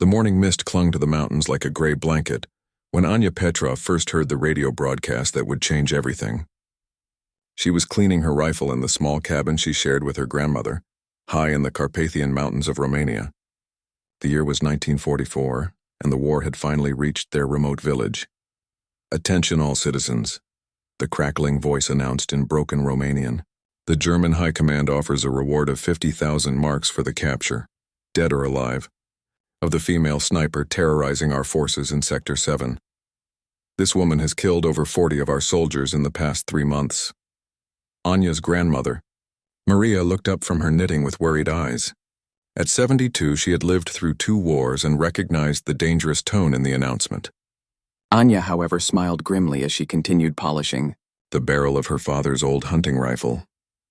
The morning mist clung to the mountains like a gray blanket when Anya Petrov first heard the radio broadcast that would change everything. She was cleaning her rifle in the small cabin she shared with her grandmother, high in the Carpathian Mountains of Romania. The year was 1944, and the war had finally reached their remote village. "Attention all citizens," the crackling voice announced in broken Romanian. "The German High Command offers a reward of 50,000 marks for the capture, dead or alive, of the female sniper terrorizing our forces in Sector 7. This woman has killed over 40 of our soldiers in the past 3 months." Anya's grandmother, Maria, looked up from her knitting with worried eyes. At 72, she had lived through 2 wars and recognized the dangerous tone in the announcement. Anya, however, smiled grimly as she continued polishing. The barrel of her father's old hunting rifle,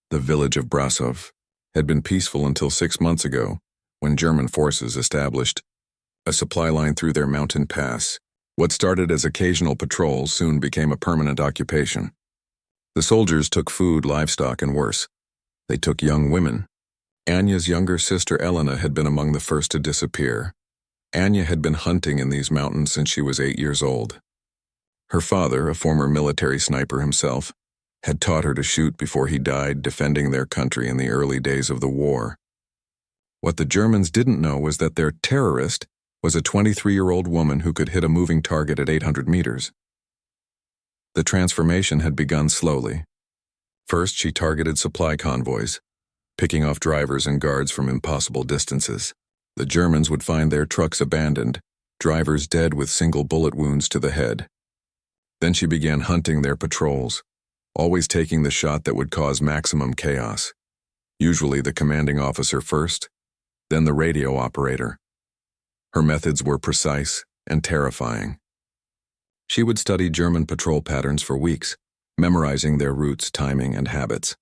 the village of Brasov, had been peaceful until 6 months ago, when German forces established a supply line through their mountain pass. What started as occasional patrols soon became a permanent occupation. The soldiers took food, livestock, and worse. They took young women. Anya's younger sister Elena had been among the first to disappear. Anya had been hunting in these mountains since she was 8 years old. Her father, a former military sniper himself, had taught her to shoot before he died defending their country in the early days of the war. What the Germans didn't know was that their terrorist was a 23-year-old woman who could hit a moving target at 800 meters. The transformation had begun slowly. First, she targeted supply convoys, picking off drivers and guards from impossible distances. The Germans would find their trucks abandoned, drivers dead with single bullet wounds to the head. Then she began hunting their patrols, always taking the shot that would cause maximum chaos. Usually the commanding officer first, then the radio operator. Her methods were precise and terrifying. She would study German patrol patterns for weeks, memorizing their routes, timing, and habits.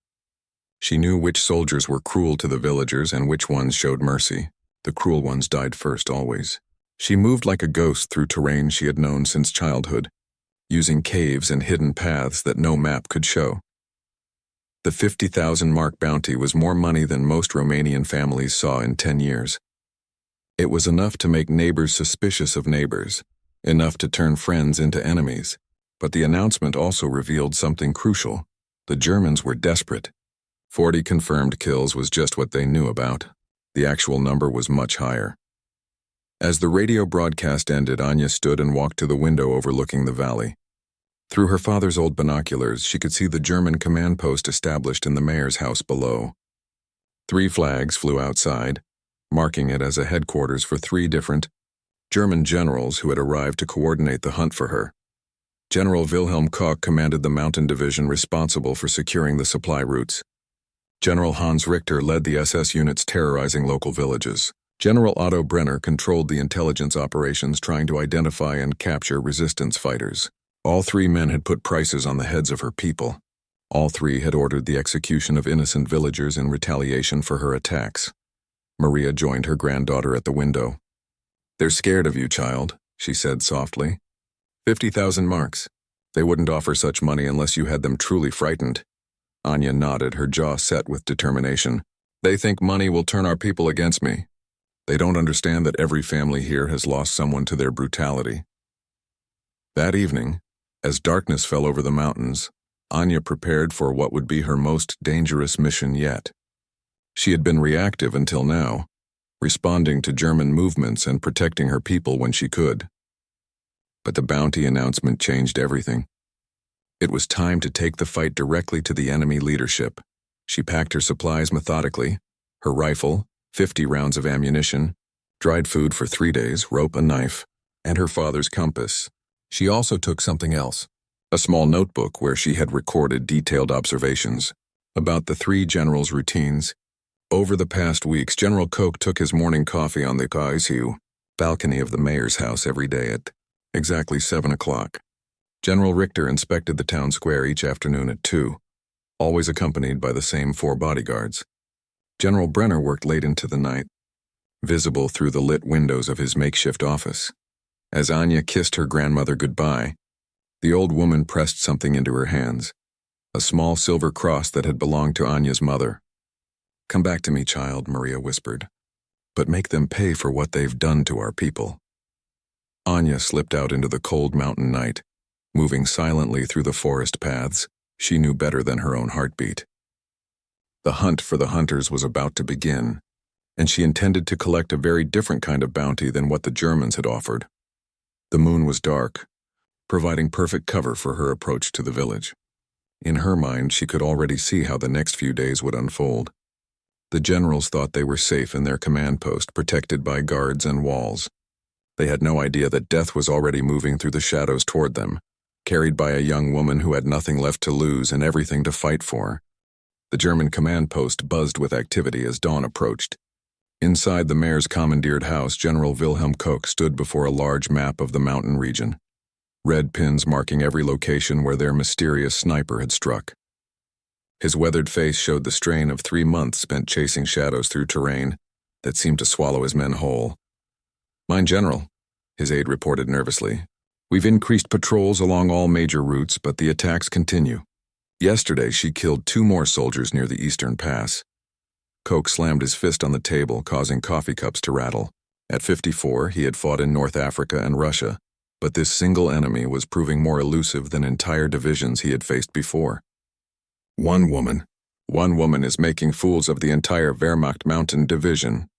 She knew which soldiers were cruel to the villagers and which ones showed mercy. The cruel ones died first, always. She moved like a ghost through terrain she had known since childhood, using caves and hidden paths that no map could show. The 50,000 mark bounty was more money than most Romanian families saw in 10 years. It was enough to make neighbors suspicious of neighbors, enough to turn friends into enemies. But the announcement also revealed something crucial. The Germans were desperate. 40 confirmed kills was just what they knew about. The actual number was much higher. As the radio broadcast ended, Anya stood and walked to the window overlooking the valley. Through her father's old binoculars, she could see the German command post established in the mayor's house below. 3 flags flew outside, marking it as a headquarters for 3 different German generals who had arrived to coordinate the hunt for her. General Wilhelm Koch commanded the mountain division responsible for securing the supply routes. General Hans Richter led the SS units terrorizing local villages. General Otto Brenner controlled the intelligence operations trying to identify and capture resistance fighters. All 3 men had put prices on the heads of her people. All 3 had ordered the execution of innocent villagers in retaliation for her attacks. Maria joined her granddaughter at the window. "They're scared of you, child," she said softly. 50,000 marks. They wouldn't offer such money unless you had them truly frightened. Anya nodded, her jaw set with determination. "They think money will turn our people against me. They don't understand that every family here has lost someone to their brutality." That evening, as darkness fell over the mountains, Anya prepared for what would be her most dangerous mission yet. She had been reactive until now, responding to German movements and protecting her people when she could. But the bounty announcement changed everything. It was time to take the fight directly to the enemy leadership. She packed her supplies methodically, her rifle, 50 rounds of ammunition, dried food for 3 days, rope, a knife, and her father's compass. She also took something else, a small notebook where she had recorded detailed observations about the 3 generals' routines. Over the past weeks, General Koch took his morning coffee on the balcony of the mayor's house every day at exactly 7 o'clock. General Richter inspected the town square each afternoon at 2, always accompanied by the same 4 bodyguards. General Brenner worked late into the night, visible through the lit windows of his makeshift office. As Anya kissed her grandmother goodbye, the old woman pressed something into her hands, a small silver cross that had belonged to Anya's mother. "Come back to me, child," Maria whispered. but make them pay for what they've done to our people. Anya slipped out into the cold mountain night, moving silently through the forest paths she knew better than her own heartbeat. The hunt for the hunters was about to begin, and she intended to collect a very different kind of bounty than what the Germans had offered. The moon was dark, providing perfect cover for her approach to the village. In her mind, she could already see how the next few days would unfold. The generals thought they were safe in their command post, protected by guards and walls. They had no idea that death was already moving through the shadows toward them, carried by a young woman who had nothing left to lose and everything to fight for. The German command post buzzed with activity as dawn approached. Inside the mayor's commandeered house, General Wilhelm Koch stood before a large map of the mountain region, red pins marking every location where their mysterious sniper had struck. His weathered face showed the strain of 3 months spent chasing shadows through terrain that seemed to swallow his men whole. "Mein General," his aide reported nervously, "we've increased patrols along all major routes, but the attacks continue. Yesterday, she killed 2 more soldiers near the eastern pass." Koch slammed his fist on the table, causing coffee cups to rattle. At 54, he had fought in North Africa and Russia, but this single enemy was proving more elusive than entire divisions he had faced before. One woman is making fools of the entire Wehrmacht Mountain Division."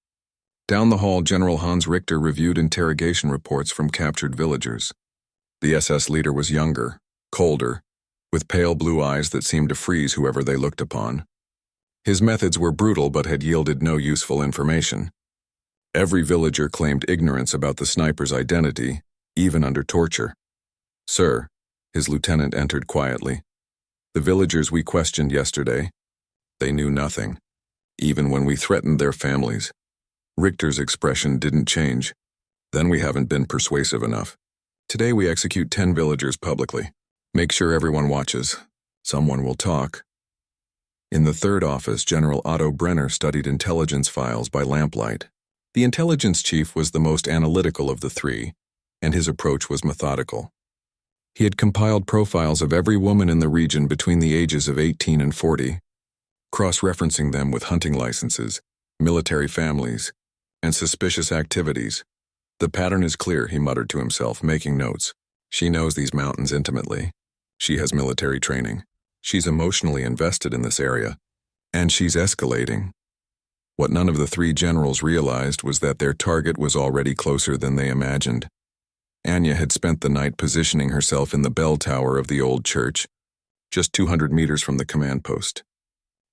Down the hall, General Hans Richter reviewed interrogation reports from captured villagers. The SS leader was younger, colder, with pale blue eyes that seemed to freeze whoever they looked upon. His methods were brutal but had yielded no useful information. Every villager claimed ignorance about the sniper's identity, even under torture. "Sir," his lieutenant entered quietly, "the villagers we questioned yesterday, they knew nothing, even when we threatened their families." Richter's expression didn't change. "Then we haven't been persuasive enough. Today we execute 10 villagers publicly. Make sure everyone watches. Someone will talk." In the third office, General Otto Brenner studied intelligence files by lamplight. The intelligence chief was the most analytical of the 3, and his approach was methodical. He had compiled profiles of every woman in the region between the ages of 18 and 40, cross-referencing them with hunting licenses, military families, and suspicious activities. "The pattern is clear," he muttered to himself, making notes. "She knows these mountains intimately. She has military training. She's emotionally invested in this area, and she's escalating." What none of the 3 generals realized was that their target was already closer than they imagined. Anya had spent the night positioning herself in the bell tower of the old church, just 200 meters from the command post.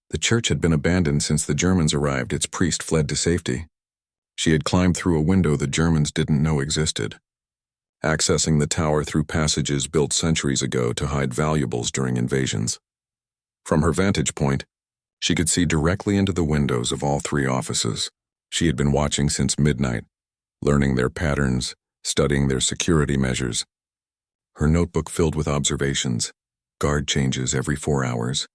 The church had been abandoned since the Germans arrived. Its priest fled to safety. She had climbed through a window the Germans didn't know existed, accessing the tower through passages built centuries ago to hide valuables during invasions. From her vantage point, she could see directly into the windows of all 3 offices. She had been watching since midnight, learning their patterns, studying their security measures. Her notebook filled with observations, guard changes every 4 hours,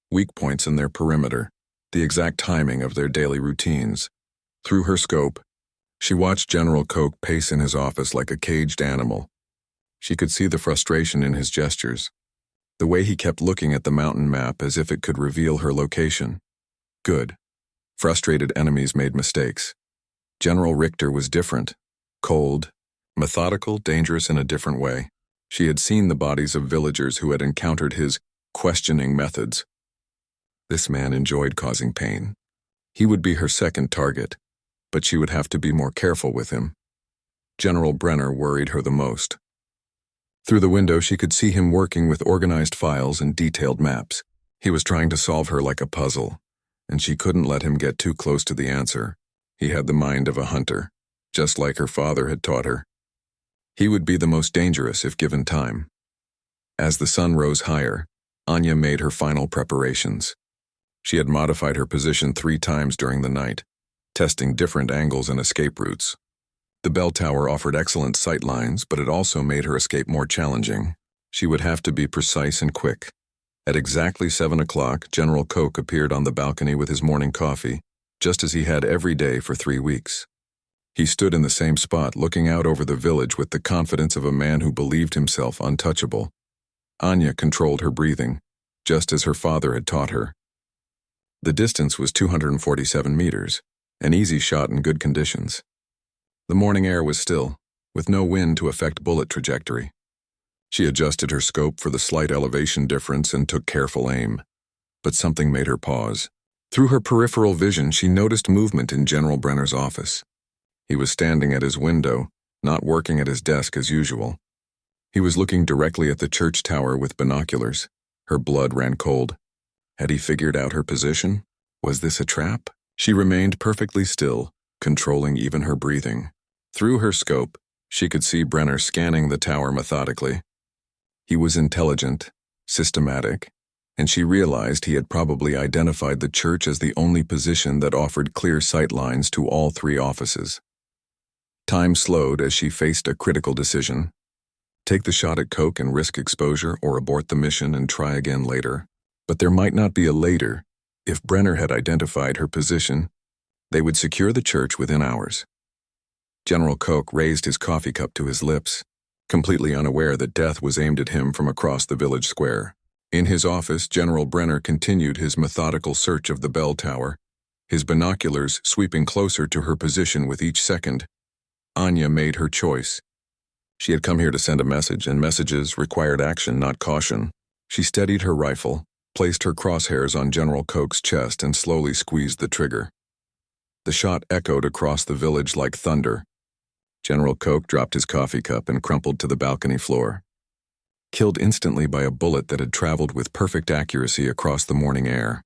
weak points in their perimeter, the exact timing of their daily routines. Through her scope, she watched General Koch pace in his office like a caged animal. She could see the frustration in his gestures, the way he kept looking at the mountain map as if it could reveal her location. Good. Frustrated enemies made mistakes. General Richter was different, cold, methodical, dangerous in a different way. She had seen the bodies of villagers who had encountered his questioning methods. This man enjoyed causing pain. He would be her second target, but she would have to be more careful with him. General Brenner worried her the most. Through the window, she could see him working with organized files and detailed maps. He was trying to solve her like a puzzle, and she couldn't let him get too close to the answer. He had the mind of a hunter, just like her father had taught her. He would be the most dangerous if given time. As the sun rose higher, Anya made her final preparations. She had modified her position 3 times during the night, testing different angles and escape routes. The bell tower offered excellent sight lines, but it also made her escape more challenging. She would have to be precise and quick. At exactly 7 o'clock, General Koch appeared on the balcony with his morning coffee, just as he had every day for 3 weeks. He stood in the same spot, looking out over the village with the confidence of a man who believed himself untouchable. Anya controlled her breathing, just as her father had taught her. The distance was 247 meters. An easy shot in good conditions. The morning air was still, with no wind to affect bullet trajectory. She adjusted her scope for the slight elevation difference and took careful aim. But something made her pause. Through her peripheral vision, she noticed movement in General Brenner's office. He was standing at his window, not working at his desk as usual. He was looking directly at the church tower with binoculars. Her blood ran cold. Had he figured out her position? Was this a trap? She remained perfectly still, controlling even her breathing. Through her scope, she could see Brenner scanning the tower methodically. He was intelligent, systematic, and she realized he had probably identified the church as the only position that offered clear sight lines to all three offices. Time slowed as she faced a critical decision. Take the shot at coke and risk exposure, or abort the mission and try again later. But there might not be a later. If Brenner had identified her position, they would secure the church within hours. General Koch raised his coffee cup to his lips, completely unaware that death was aimed at him from across the village square. In his office, General Brenner continued his methodical search of the bell tower, his binoculars sweeping closer to her position with each second. Anya made her choice. She had come here to send a message, and messages required action, not caution. She steadied her rifle, placed her crosshairs on General Koch's chest, and slowly squeezed the trigger. The shot echoed across the village like thunder. General Koch dropped his coffee cup and crumpled to the balcony floor. Killed instantly by a bullet that had traveled with perfect accuracy across the morning air.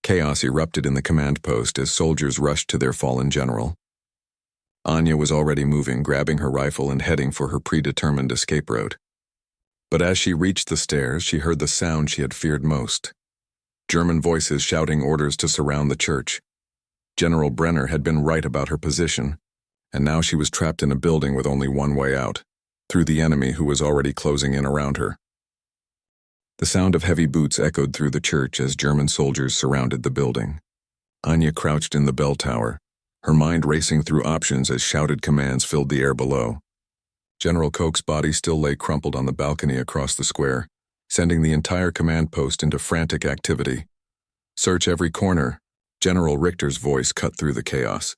Chaos erupted in the command post as soldiers rushed to their fallen general. Anya was already moving, grabbing her rifle and heading for her predetermined escape route. But as she reached the stairs, she heard the sound she had feared most. German voices shouting orders to surround the church. General Brenner had been right about her position, and now she was trapped in a building with only one way out, through the enemy who was already closing in around her. The sound of heavy boots echoed through the church as German soldiers surrounded the building. Anya crouched in the bell tower, her mind racing through options as shouted commands filled the air below. General Koch's body still lay crumpled on the balcony across the square, sending the entire command post into frantic activity. Search every corner. General Richter's voice cut through the chaos.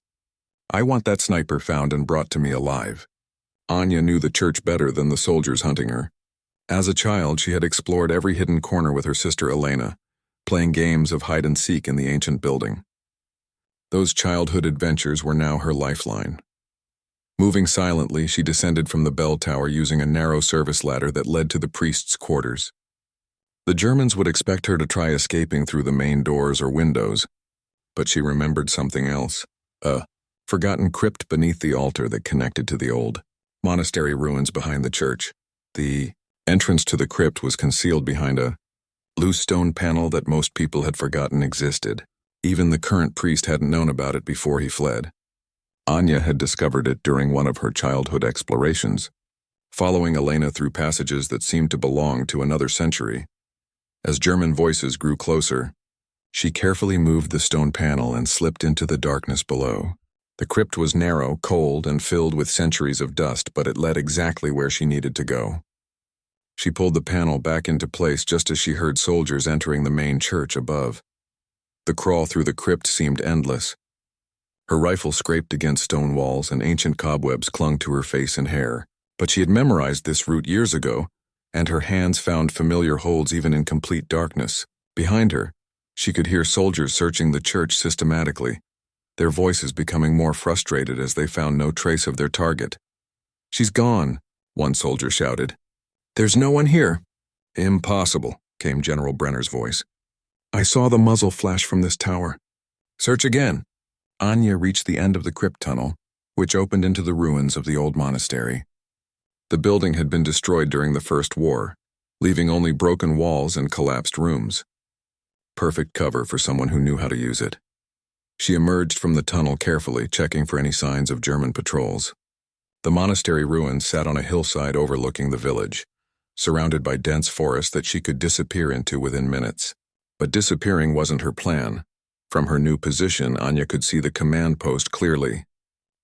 I want that sniper found and brought to me alive. Anya knew the church better than the soldiers hunting her. As a child, she had explored every hidden corner with her sister Elena, playing games of hide-and-seek in the ancient building. Those childhood adventures were now her lifeline. Moving silently, she descended from the bell tower using a narrow service ladder that led to the priest's quarters. The Germans would expect her to try escaping through the main doors or windows, but she remembered something else. A forgotten crypt beneath the altar that connected to the old monastery ruins behind the church. The entrance to the crypt was concealed behind a loose stone panel that most people had forgotten existed. Even the current priest hadn't known about it before he fled. Anya had discovered it during one of her childhood explorations, following Elena through passages that seemed to belong to another century. As German voices grew closer, she carefully moved the stone panel and slipped into the darkness below. The crypt was narrow, cold, and filled with centuries of dust, but it led exactly where she needed to go. She pulled the panel back into place just as she heard soldiers entering the main church above. The crawl through the crypt seemed endless. Her rifle scraped against stone walls and ancient cobwebs clung to her face and hair. But she had memorized this route years ago, and her hands found familiar holds even in complete darkness. Behind her, she could hear soldiers searching the church systematically, their voices becoming more frustrated as they found no trace of their target. "She's gone," one soldier shouted. "There's no one here." "Impossible," came General Brenner's voice. "I saw the muzzle flash from this tower." "Search again." Anya reached the end of the crypt tunnel, which opened into the ruins of the old monastery. The building had been destroyed during the First War, leaving only broken walls and collapsed rooms. Perfect cover for someone who knew how to use it. She emerged from the tunnel carefully, checking for any signs of German patrols. The monastery ruins sat on a hillside overlooking the village, surrounded by dense forest that she could disappear into within minutes. But disappearing wasn't her plan. From her new position, Anya could see the command post clearly.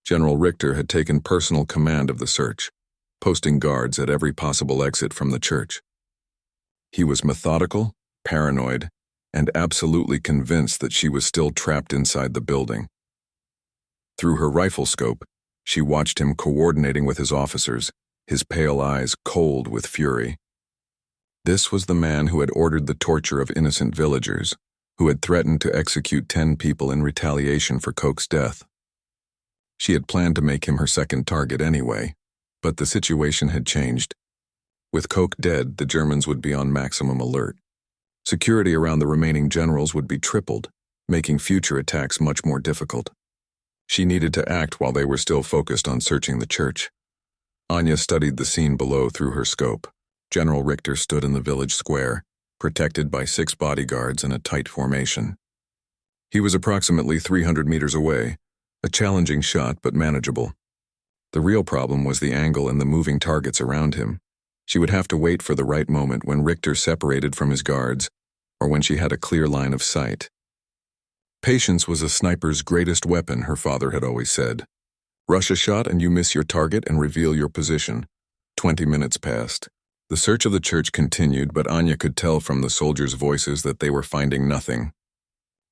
General Richter had taken personal command of the search, posting guards at every possible exit from the church. He was methodical, paranoid, and absolutely convinced that she was still trapped inside the building. Through her rifle scope, she watched him coordinating with his officers, his pale eyes cold with fury. This was the man who had ordered the torture of innocent villagers, who had threatened to execute 10 people in retaliation for Coke's death. She had planned to make him her second target anyway, but the situation had changed. With Coke dead, the Germans would be on maximum alert. Security around the remaining generals would be tripled, making future attacks much more difficult. She needed to act while they were still focused on searching the church. Anya studied the scene below through her scope. General Richter stood in the village square, protected by 6 bodyguards in a tight formation. He was approximately 300 meters away, a challenging shot but manageable. The real problem was the angle and the moving targets around him. She would have to wait for the right moment when Richter separated from his guards, or when she had a clear line of sight. Patience was a sniper's greatest weapon, her father had always said. Rush a shot and you miss your target and reveal your position. 20 minutes passed. The search of the church continued, but Anya could tell from the soldiers' voices that they were finding nothing.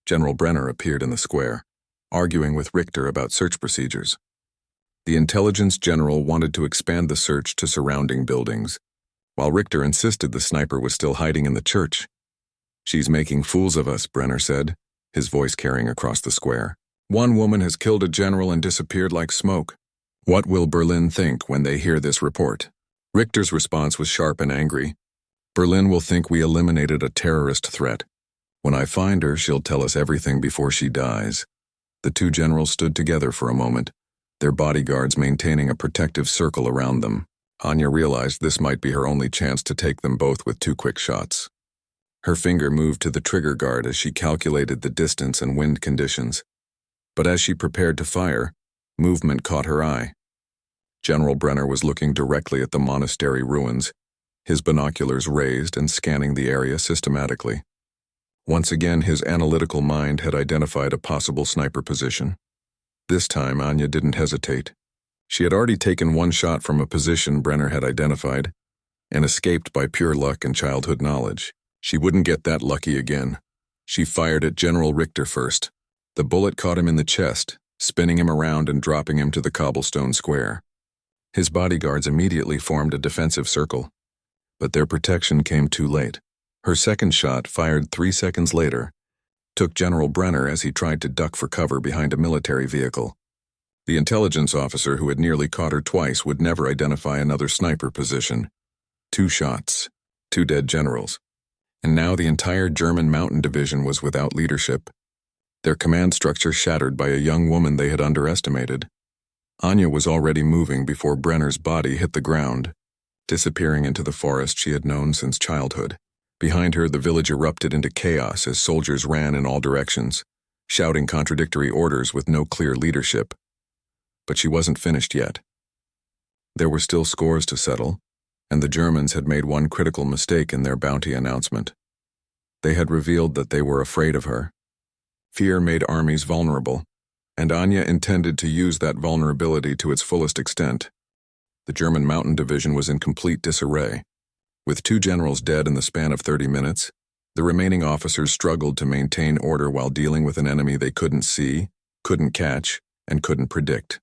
General Brenner appeared in the square, arguing with Richter about search procedures. The intelligence general wanted to expand the search to surrounding buildings, while Richter insisted the sniper was still hiding in the church. "She's making fools of us," Brenner said, his voice carrying across the square. "One woman has killed a general and disappeared like smoke. What will Berlin think when they hear this report?" Richter's response was sharp and angry. "Berlin will think we eliminated a terrorist threat. When I find her, she'll tell us everything before she dies." The 2 generals stood together for a moment, their bodyguards maintaining a protective circle around them. Anya realized this might be her only chance to take them both with 2 quick shots. Her finger moved to the trigger guard as she calculated the distance and wind conditions. But as she prepared to fire, movement caught her eye. General Brenner was looking directly at the monastery ruins, his binoculars raised and scanning the area systematically. Once again, his analytical mind had identified a possible sniper position. This time, Anya didn't hesitate. She had already taken 1 shot from a position Brenner had identified, and escaped by pure luck and childhood knowledge. She wouldn't get that lucky again. She fired at General Richter first. The bullet caught him in the chest, spinning him around and dropping him to the cobblestone square. His bodyguards immediately formed a defensive circle, but their protection came too late. Her second shot, fired 3 seconds later, took General Brenner as he tried to duck for cover behind a military vehicle. The intelligence officer who had nearly caught her twice would never identify another sniper position. 2 shots, 2 dead generals. And now the entire German mountain division was without leadership, their command structure shattered by a young woman they had underestimated. Anya was already moving before Brenner's body hit the ground, disappearing into the forest she had known since childhood. Behind her, the village erupted into chaos as soldiers ran in all directions, shouting contradictory orders with no clear leadership. But she wasn't finished yet. There were still scores to settle, and the Germans had made one critical mistake in their bounty announcement. They had revealed that they were afraid of her. Fear made armies vulnerable, and Anya intended to use that vulnerability to its fullest extent. The German mountain division was in complete disarray. With 2 generals dead in the span of 30 minutes, the remaining officers struggled to maintain order while dealing with an enemy they couldn't see, couldn't catch, and couldn't predict.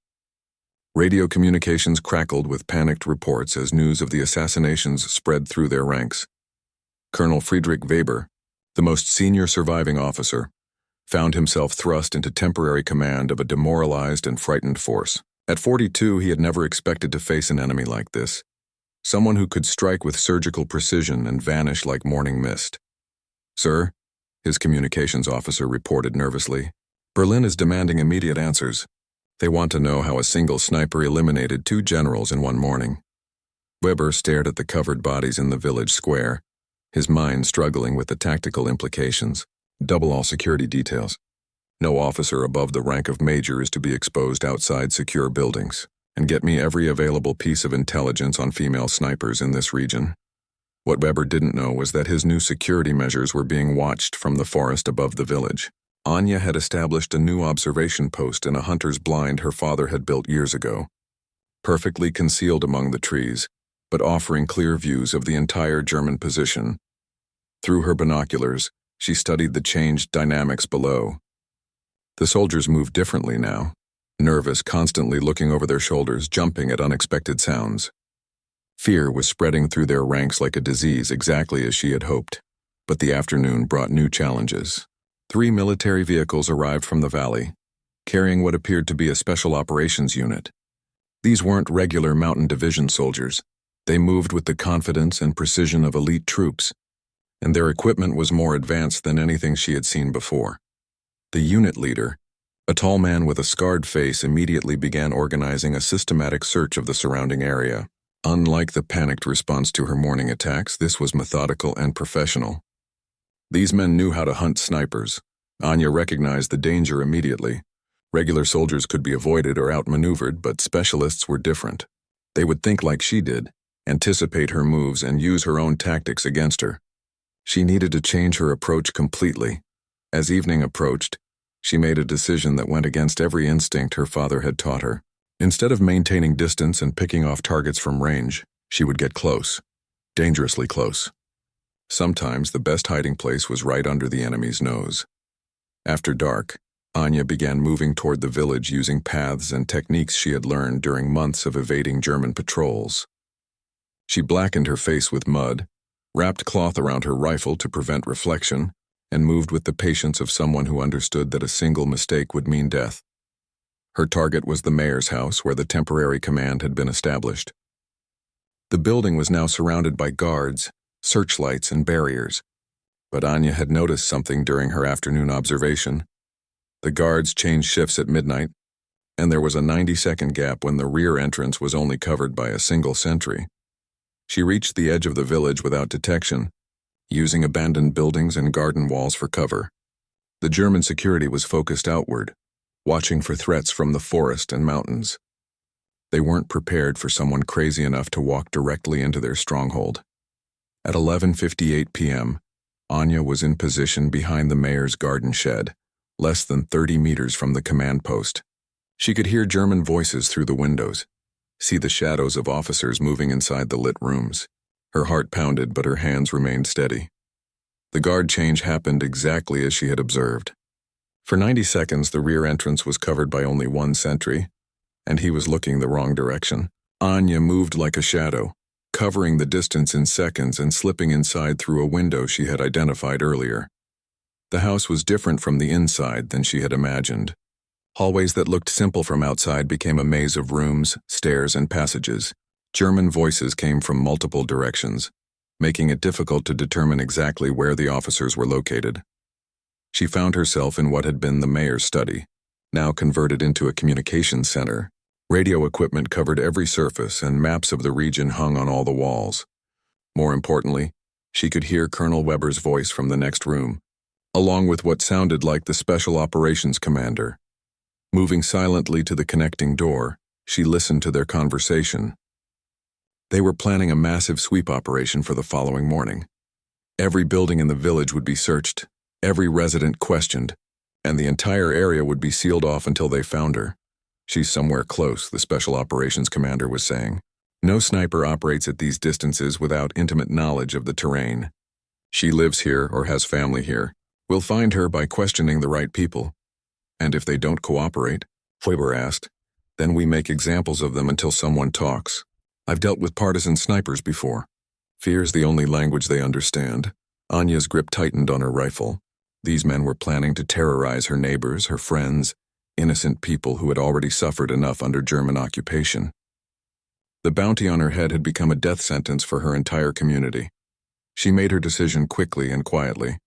Radio communications crackled with panicked reports as news of the assassinations spread through their ranks. Colonel Friedrich Weber, the most senior surviving officer, found himself thrust into temporary command of a demoralized and frightened force. At 42, he had never expected to face an enemy like this, someone who could strike with surgical precision and vanish like morning mist. "Sir," his communications officer reported nervously, "Berlin is demanding immediate answers. They want to know how a single sniper eliminated 2 generals in one morning." Weber stared at the covered bodies in the village square, his mind struggling with the tactical implications. "Double all security details. No officer above the rank of major is to be exposed outside secure buildings, and get me every available piece of intelligence on female snipers in this region." What Weber didn't know was that his new security measures were being watched from the forest above the village. Anya had established a new observation post in a hunter's blind her father had built years ago, perfectly concealed among the trees, but offering clear views of the entire German position. Through her binoculars, she studied the changed dynamics below. The soldiers moved differently now, nervous, constantly looking over their shoulders, jumping at unexpected sounds. Fear was spreading through their ranks like a disease, exactly as she had hoped. But the afternoon brought new challenges. 3 military vehicles arrived from the valley, carrying what appeared to be a special operations unit. These weren't regular Mountain Division soldiers. They moved with the confidence and precision of elite troops, and their equipment was more advanced than anything she had seen before. The unit leader, a tall man with a scarred face, immediately began organizing a systematic search of the surrounding area. Unlike the panicked response to her morning attacks, this was methodical and professional. These men knew how to hunt snipers. Anya recognized the danger immediately. Regular soldiers could be avoided or outmaneuvered, but specialists were different. They would think like she did, anticipate her moves, and use her own tactics against her. She needed to change her approach completely. As evening approached, she made a decision that went against every instinct her father had taught her. Instead of maintaining distance and picking off targets from range, she would get close, dangerously close. Sometimes the best hiding place was right under the enemy's nose. After dark, Anya began moving toward the village using paths and techniques she had learned during months of evading German patrols. She blackened her face with mud, wrapped cloth around her rifle to prevent reflection, and moved with the patience of someone who understood that a single mistake would mean death. Her target was the mayor's house, where the temporary command had been established. The building was now surrounded by guards, searchlights, and barriers. But Anya had noticed something during her afternoon observation. The guards changed shifts at midnight, and there was a 90-second gap when the rear entrance was only covered by a single sentry. She reached the edge of the village without detection, using abandoned buildings and garden walls for cover. The German security was focused outward, watching for threats from the forest and mountains. They weren't prepared for someone crazy enough to walk directly into their stronghold. At 11:58 p.m., Anya was in position behind the mayor's garden shed, less than 30 meters from the command post. She could hear German voices through the windows, see the shadows of officers moving inside the lit rooms. Her heart pounded, but her hands remained steady. The guard change happened exactly as she had observed. For 90 seconds, the rear entrance was covered by only one sentry, and he was looking the wrong direction. Anya moved like a shadow, covering the distance in seconds and slipping inside through a window she had identified earlier. The house was different from the inside than she had imagined. Hallways that looked simple from outside became a maze of rooms, stairs, and passages. German voices came from multiple directions, making it difficult to determine exactly where the officers were located. She found herself in what had been the mayor's study, now converted into a communications center. Radio equipment covered every surface, and maps of the region hung on all the walls. More importantly, she could hear Colonel Weber's voice from the next room, along with what sounded like the Special Operations Commander. Moving silently to the connecting door, she listened to their conversation. They were planning a massive sweep operation for the following morning. Every building in the village would be searched, every resident questioned, and the entire area would be sealed off until they found her. She's somewhere close, the Special Operations Commander was saying. No sniper operates at these distances without intimate knowledge of the terrain. She lives here or has family here. We'll find her by questioning the right people. And if they don't cooperate, Weber asked, then we make examples of them until someone talks. I've dealt with partisan snipers before. Fear's the only language they understand. Anya's grip tightened on her rifle. These men were planning to terrorize her neighbors, her friends, innocent people who had already suffered enough under German occupation. The bounty on her head had become a death sentence for her entire community. She made her decision quickly and quietly.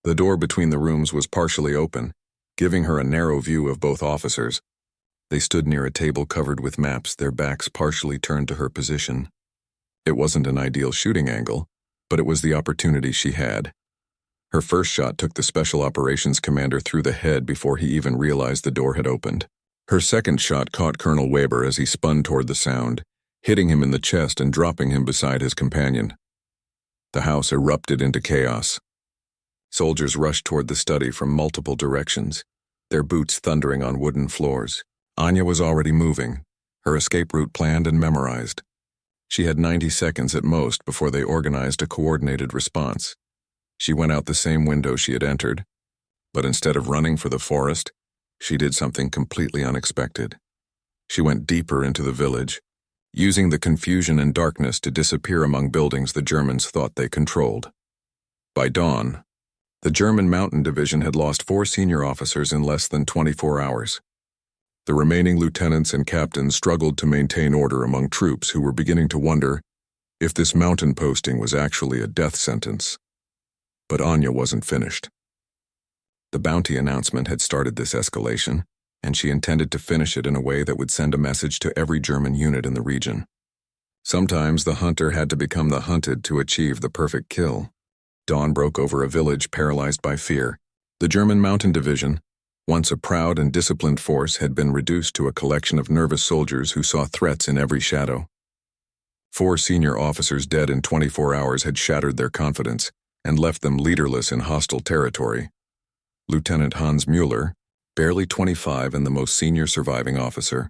The door between the rooms was partially open, giving her a narrow view of both officers. They stood near a table covered with maps, their backs partially turned to her position. It wasn't an ideal shooting angle, but it was the opportunity she had. Her first shot took the Special Operations Commander through the head before he even realized the door had opened. Her second shot caught Colonel Weber as he spun toward the sound, hitting him in the chest and dropping him beside his companion. The house erupted into chaos. Soldiers rushed toward the study from multiple directions, their boots thundering on wooden floors. Anya was already moving, her escape route planned and memorized. She had 90 seconds at most before they organized a coordinated response. She went out the same window she had entered, but instead of running for the forest, she did something completely unexpected. She went deeper into the village, using the confusion and darkness to disappear among buildings the Germans thought they controlled. By dawn, the German Mountain Division had lost 4 senior officers in less than 24 hours. The remaining lieutenants and captains struggled to maintain order among troops who were beginning to wonder if this mountain posting was actually a death sentence. But Anya wasn't finished. The bounty announcement had started this escalation, and she intended to finish it in a way that would send a message to every German unit in the region. Sometimes the hunter had to become the hunted to achieve the perfect kill. Dawn broke over a village paralyzed by fear. The German Mountain Division, once a proud and disciplined force, had been reduced to a collection of nervous soldiers who saw threats in every shadow. 4 senior officers dead in 24 hours had shattered their confidence and left them leaderless in hostile territory. Lieutenant Hans Müller, barely 25 and the most senior surviving officer,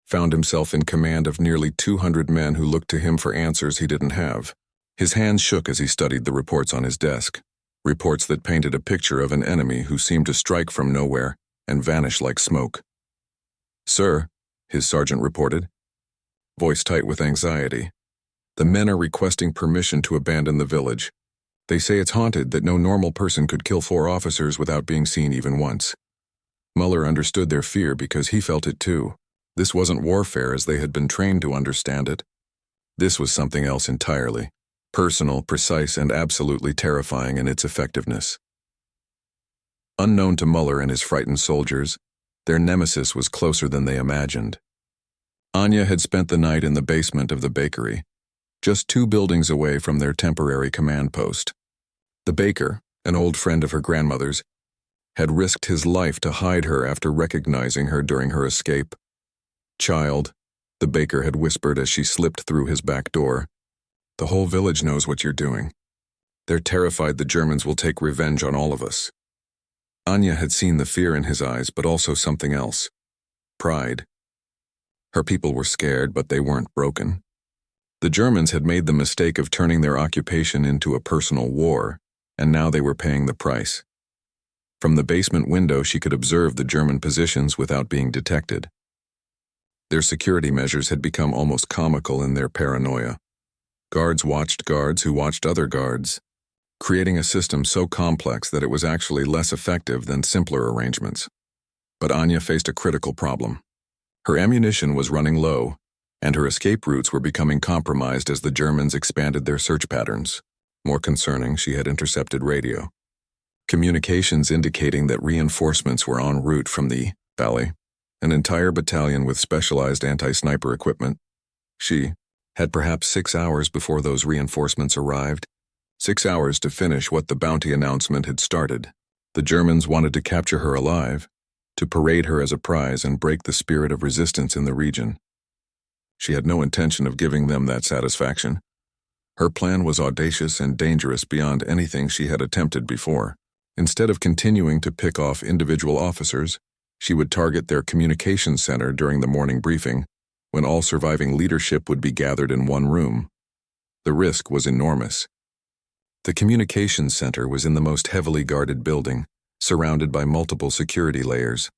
found himself in command of nearly 200 men who looked to him for answers he didn't have. His hands shook as he studied the reports on his desk, reports that painted a picture of an enemy who seemed to strike from nowhere and vanish like smoke. "Sir," his sergeant reported, voice tight with anxiety, "the men are requesting permission to abandon the village. They say it's haunted, that no normal person could kill 4 officers without being seen even once." Muller understood their fear because he felt it too. This wasn't warfare as they had been trained to understand it. This was something else entirely. Personal, precise, and absolutely terrifying in its effectiveness. Unknown to Muller and his frightened soldiers, their nemesis was closer than they imagined. Anya had spent the night in the basement of the bakery, just 2 buildings away from their temporary command post. The baker, an old friend of her grandmother's, had risked his life to hide her after recognizing her during her escape. "Child," the baker had whispered as she slipped through his back door, "the whole village knows what you're doing. They're terrified the Germans will take revenge on all of us." Anya had seen the fear in his eyes, but also something else. Pride. Her people were scared, but they weren't broken. The Germans had made the mistake of turning their occupation into a personal war, and now they were paying the price. From the basement window, she could observe the German positions without being detected. Their security measures had become almost comical in their paranoia. Guards watched guards who watched other guards, creating a system so complex that it was actually less effective than simpler arrangements. But Anya faced a critical problem. Her ammunition was running low, and her escape routes were becoming compromised as the Germans expanded their search patterns. More concerning, she had intercepted radio. Communications indicating that reinforcements were en route from the valley, an entire battalion with specialized anti-sniper equipment. She had perhaps 6 hours before those reinforcements arrived, 6 hours to finish what the bounty announcement had started. The Germans wanted to capture her alive, to parade her as a prize and break the spirit of resistance in the region. She had no intention of giving them that satisfaction. Her plan was audacious and dangerous beyond anything she had attempted before. Instead of continuing to pick off individual officers, she would target their communications center during the morning briefing, when all surviving leadership would be gathered in one room. The risk was enormous. The communications center was in the most heavily guarded building, surrounded by multiple security layers.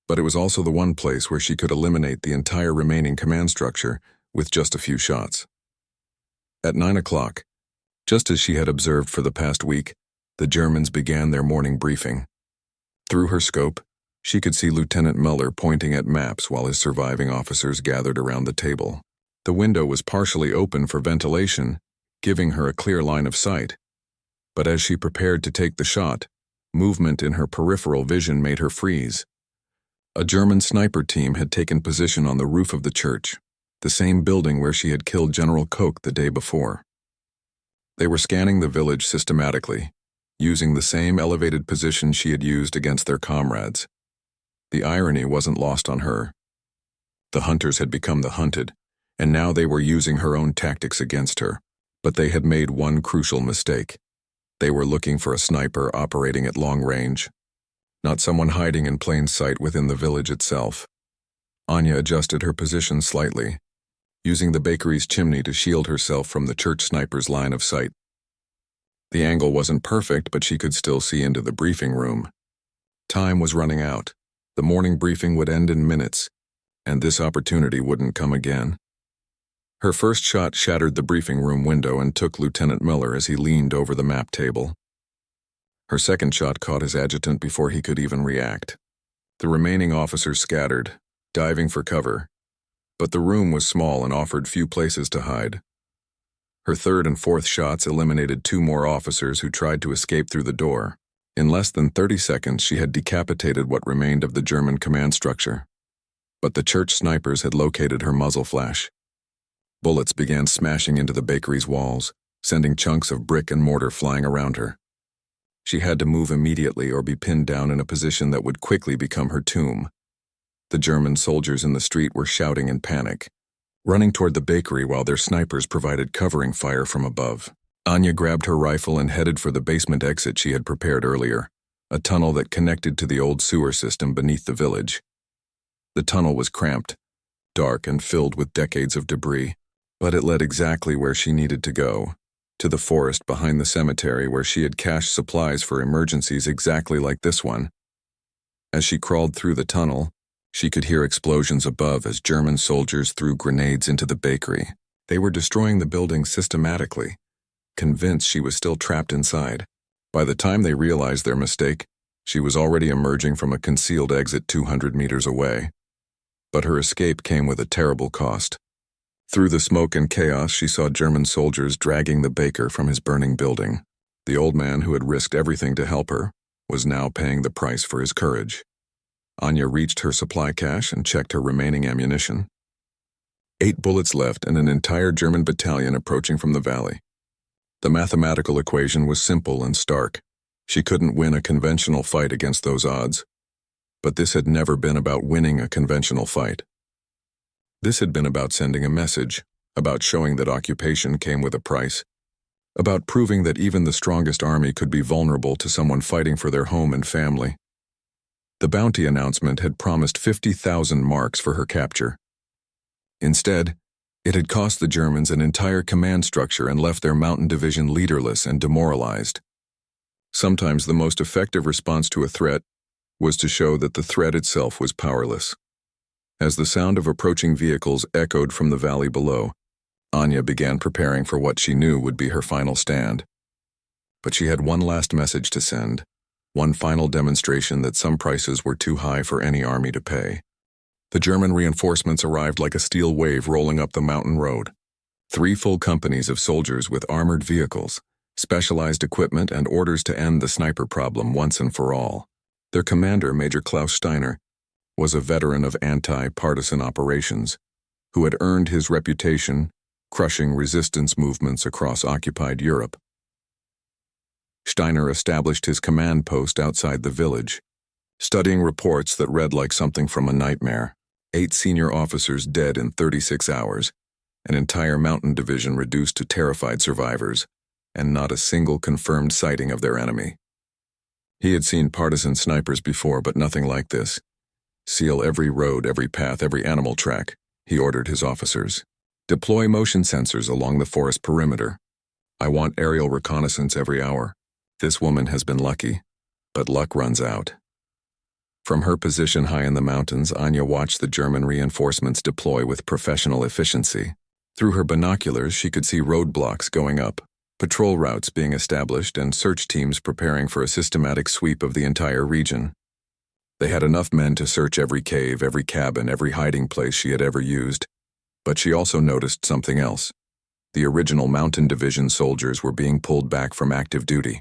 But it was also the one place where she could eliminate the entire remaining command structure with just a few shots. At 9 o'clock, just as she had observed for the past week, the Germans began their morning briefing. Through her scope, she could see Lieutenant Muller pointing at maps while his surviving officers gathered around the table. The window was partially open for ventilation, giving her a clear line of sight. But as she prepared to take the shot, movement in her peripheral vision made her freeze. A German sniper team had taken position on the roof of the church, the same building where she had killed General Koch the day before. They were scanning the village systematically, using the same elevated position she had used against their comrades. The irony wasn't lost on her. The hunters had become the hunted, and now they were using her own tactics against her. But they had made one crucial mistake. They were looking for a sniper operating at long range, not someone hiding in plain sight within the village itself. Anya adjusted her position slightly, using the bakery's chimney to shield herself from the church sniper's line of sight. The angle wasn't perfect, but she could still see into the briefing room. Time was running out. The morning briefing would end in minutes, and this opportunity wouldn't come again. Her first shot shattered the briefing room window and took Lieutenant Miller as he leaned over the map table. Her second shot caught his adjutant before he could even react. The remaining officers scattered, diving for cover, but the room was small and offered few places to hide. Her third and fourth shots eliminated 2 more officers who tried to escape through the door. In less than 30 seconds, she had decapitated what remained of the German command structure. But the church snipers had located her muzzle flash. Bullets began smashing into the bakery's walls, sending chunks of brick and mortar flying around her. She had to move immediately or be pinned down in a position that would quickly become her tomb. The German soldiers in the street were shouting in panic, running toward the bakery while their snipers provided covering fire from above. Anya grabbed her rifle and headed for the basement exit she had prepared earlier, a tunnel that connected to the old sewer system beneath the village. The tunnel was cramped, dark, and filled with decades of debris, but it led exactly where she needed to go, to the forest behind the cemetery where she had cached supplies for emergencies exactly like this one. As she crawled through the tunnel, she could hear explosions above as German soldiers threw grenades into the bakery. They were destroying the building systematically, convinced she was still trapped inside. By the time they realized their mistake, she was already emerging from a concealed exit 200 meters away. But her escape came with a terrible cost. Through the smoke and chaos, she saw German soldiers dragging the baker from his burning building. The old man who had risked everything to help her was now paying the price for his courage. Anya reached her supply cache and checked her remaining ammunition. 8 bullets left and an entire German battalion approaching from the valley. The mathematical equation was simple and stark. She couldn't win a conventional fight against those odds. But this had never been about winning a conventional fight. This had been about sending a message, about showing that occupation came with a price, about proving that even the strongest army could be vulnerable to someone fighting for their home and family. The bounty announcement had promised 50,000 marks for her capture. Instead, it had cost the Germans an entire command structure and left their mountain division leaderless and demoralized. Sometimes the most effective response to a threat was to show that the threat itself was powerless. As the sound of approaching vehicles echoed from the valley below, Anya began preparing for what she knew would be her final stand. But she had one last message to send, one final demonstration that some prices were too high for any army to pay. The German reinforcements arrived like a steel wave rolling up the mountain road. 3 full companies of soldiers with armored vehicles, specialized equipment, and orders to end the sniper problem once and for all. Their commander, Major Klaus Steiner, was a veteran of anti-partisan operations, who had earned his reputation crushing resistance movements across occupied Europe. Steiner established his command post outside the village, studying reports that read like something from a nightmare. 8 senior officers dead in 36 hours, an entire mountain division reduced to terrified survivors, and not a single confirmed sighting of their enemy. He had seen partisan snipers before, but nothing like this. Seal every road, every path, every animal track, he ordered his officers. Deploy motion sensors along the forest perimeter. I want aerial reconnaissance every hour. This woman has been lucky, but luck runs out. From her position high in the mountains, Anya watched the German reinforcements deploy with professional efficiency. Through her binoculars, she could see roadblocks going up, patrol routes being established, and search teams preparing for a systematic sweep of the entire region. They had enough men to search every cave, every cabin, every hiding place she had ever used. But she also noticed something else. The original Mountain Division soldiers were being pulled back from active duty.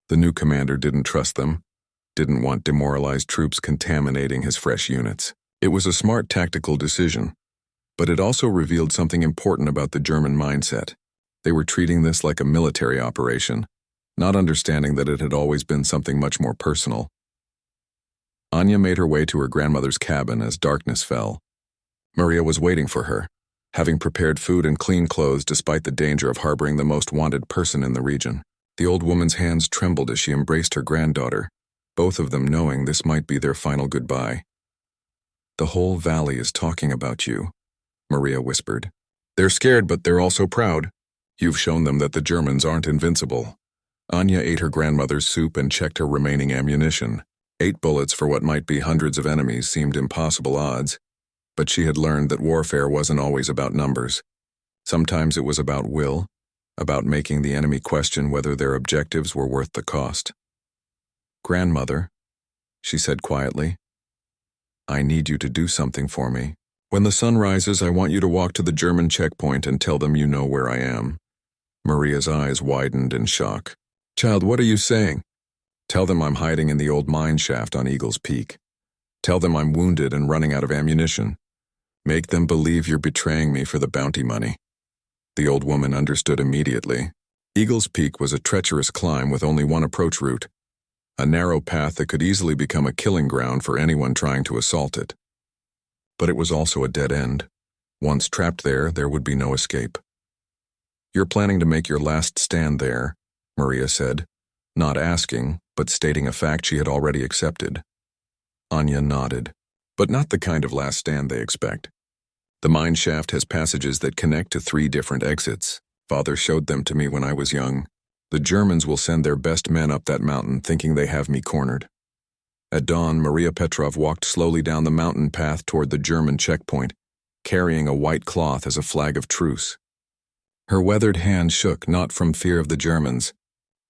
The new commander didn't trust them, didn't want demoralized troops contaminating his fresh units. It was a smart tactical decision, but it also revealed something important about the German mindset. They were treating this like a military operation, not understanding that it had always been something much more personal. Anya made her way to her grandmother's cabin as darkness fell. Maria was waiting for her, having prepared food and clean clothes despite the danger of harboring the most wanted person in the region. The old woman's hands trembled as she embraced her granddaughter, both of them knowing this might be their final goodbye. The whole valley is talking about you, Maria whispered. They're scared, but they're also proud. You've shown them that the Germans aren't invincible. Anya ate her grandmother's soup and checked her remaining ammunition. 8 bullets for what might be hundreds of enemies seemed impossible odds, but she had learned that warfare wasn't always about numbers. Sometimes it was about will, about making the enemy question whether their objectives were worth the cost. "Grandmother," she said quietly, "I need you to do something for me. When the sun rises, I want you to walk to the German checkpoint and tell them you know where I am." Maria's eyes widened in shock. "Child, what are you saying?" "Tell them I'm hiding in the old mine shaft on Eagle's Peak. Tell them I'm wounded and running out of ammunition. Make them believe you're betraying me for the bounty money." The old woman understood immediately. Eagle's Peak was a treacherous climb with only one approach route, a narrow path that could easily become a killing ground for anyone trying to assault it. But it was also a dead end. Once trapped there, there would be no escape. "You're planning to make your last stand there," Maria said, not asking, but stating a fact she had already accepted. Anya nodded. "But not the kind of last stand they expect. The mine shaft has passages that connect to 3 different exits. Father showed them to me when I was young. The Germans will send their best men up that mountain thinking they have me cornered." At dawn, Maria Petrov walked slowly down the mountain path toward the German checkpoint, carrying a white cloth as a flag of truce. Her weathered hand shook not from fear of the Germans,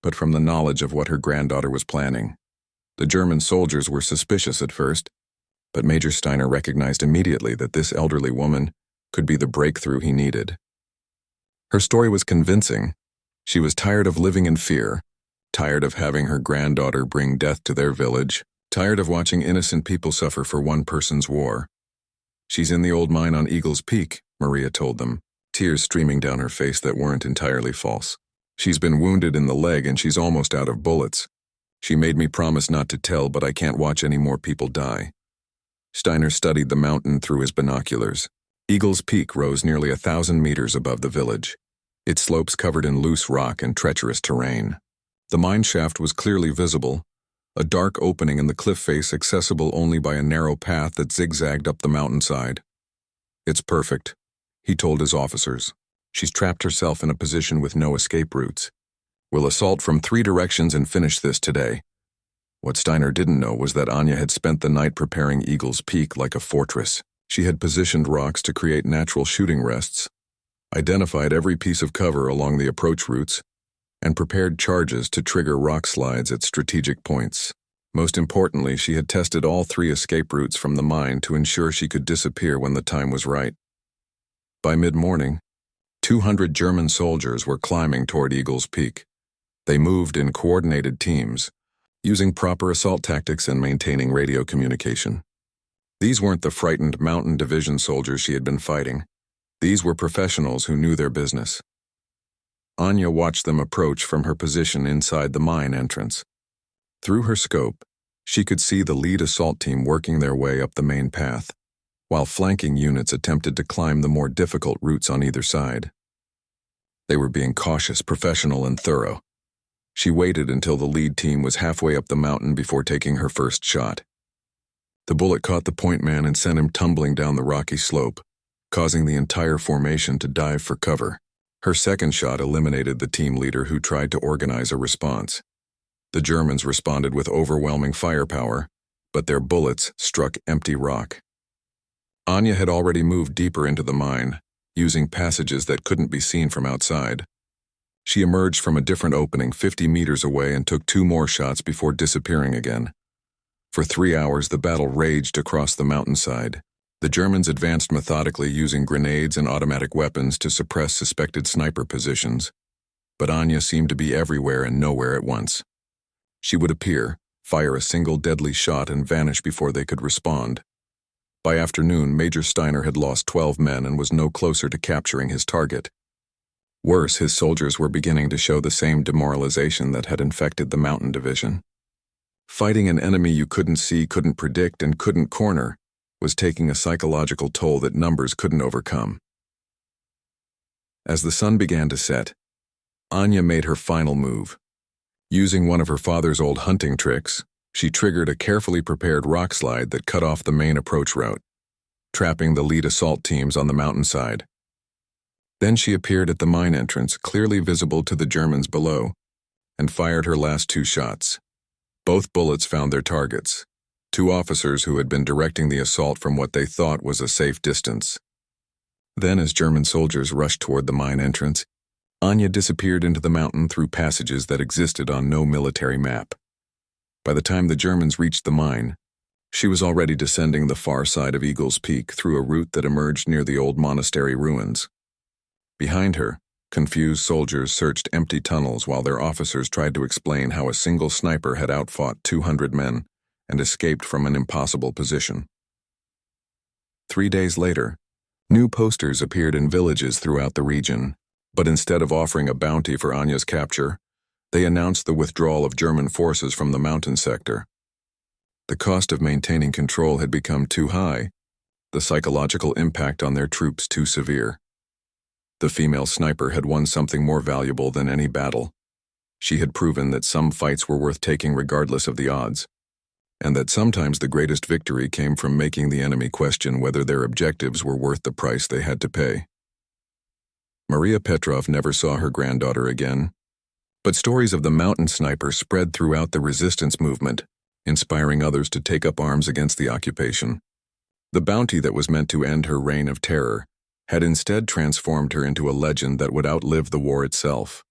but from the knowledge of what her granddaughter was planning. The German soldiers were suspicious at first, but Major Steiner recognized immediately that this elderly woman could be the breakthrough he needed. Her story was convincing. She was tired of living in fear, tired of having her granddaughter bring death to their village, tired of watching innocent people suffer for one person's war. "She's in the old mine on Eagle's Peak," Maria told them, tears streaming down her face that weren't entirely false. "She's been wounded in the leg and she's almost out of bullets. She made me promise not to tell, but I can't watch any more people die." Steiner studied the mountain through his binoculars. Eagle's Peak rose nearly 1,000 meters above the village, its slopes covered in loose rock and treacherous terrain. The mine shaft was clearly visible, a dark opening in the cliff face accessible only by a narrow path that zigzagged up the mountainside. "It's perfect," he told his officers. "She's trapped herself in a position with no escape routes. We'll assault from 3 directions and finish this today." What Steiner didn't know was that Anya had spent the night preparing Eagle's Peak like a fortress. She had positioned rocks to create natural shooting rests, identified every piece of cover along the approach routes, and prepared charges to trigger rock slides at strategic points. Most importantly, she had tested all 3 escape routes from the mine to ensure she could disappear when the time was right. By mid-morning, 200 German soldiers were climbing toward Eagle's Peak. They moved in coordinated teams, using proper assault tactics and maintaining radio communication. These weren't the frightened mountain division soldiers she had been fighting. These were professionals who knew their business. Anya watched them approach from her position inside the mine entrance. Through her scope, she could see the lead assault team working their way up the main path, while flanking units attempted to climb the more difficult routes on either side. They were being cautious, professional, and thorough. She waited until the lead team was halfway up the mountain before taking her first shot. The bullet caught the point man and sent him tumbling down the rocky slope, causing the entire formation to dive for cover. Her second shot eliminated the team leader who tried to organize a response. The Germans responded with overwhelming firepower, but their bullets struck empty rock. Anya had already moved deeper into the mine, using passages that couldn't be seen from outside. She emerged from a different opening 50 meters away and took 2 more shots before disappearing again. For 3 hours, the battle raged across the mountainside. The Germans advanced methodically using grenades and automatic weapons to suppress suspected sniper positions, but Anya seemed to be everywhere and nowhere at once. She would appear, fire a single deadly shot, and vanish before they could respond. By afternoon, Major Steiner had lost 12 men and was no closer to capturing his target. Worse, his soldiers were beginning to show the same demoralization that had infected the mountain division. Fighting an enemy you couldn't see, couldn't predict, and couldn't corner was taking a psychological toll that numbers couldn't overcome. As the sun began to set, Anya made her final move. Using one of her father's old hunting tricks, she triggered a carefully prepared rock slide that cut off the main approach route, trapping the lead assault teams on the mountainside. Then she appeared at the mine entrance, clearly visible to the Germans below, and fired her last 2 shots. Both bullets found their targets, two officers who had been directing the assault from what they thought was a safe distance. Then, as German soldiers rushed toward the mine entrance, Anya disappeared into the mountain through passages that existed on no military map. By the time the Germans reached the mine, she was already descending the far side of Eagle's Peak through a route that emerged near the old monastery ruins. Behind her, confused soldiers searched empty tunnels while their officers tried to explain how a single sniper had outfought 200 men and escaped from an impossible position. 3 days later, new posters appeared in villages throughout the region, but instead of offering a bounty for Anya's capture, they announced the withdrawal of German forces from the mountain sector. The cost of maintaining control had become too high, the psychological impact on their troops too severe. The female sniper had won something more valuable than any battle. She had proven that some fights were worth taking regardless of the odds, and that sometimes the greatest victory came from making the enemy question whether their objectives were worth the price they had to pay. Maria Petrov never saw her granddaughter again, but stories of the mountain sniper spread throughout the resistance movement, inspiring others to take up arms against the occupation. The bounty that was meant to end her reign of terror had instead transformed her into a legend that would outlive the war itself.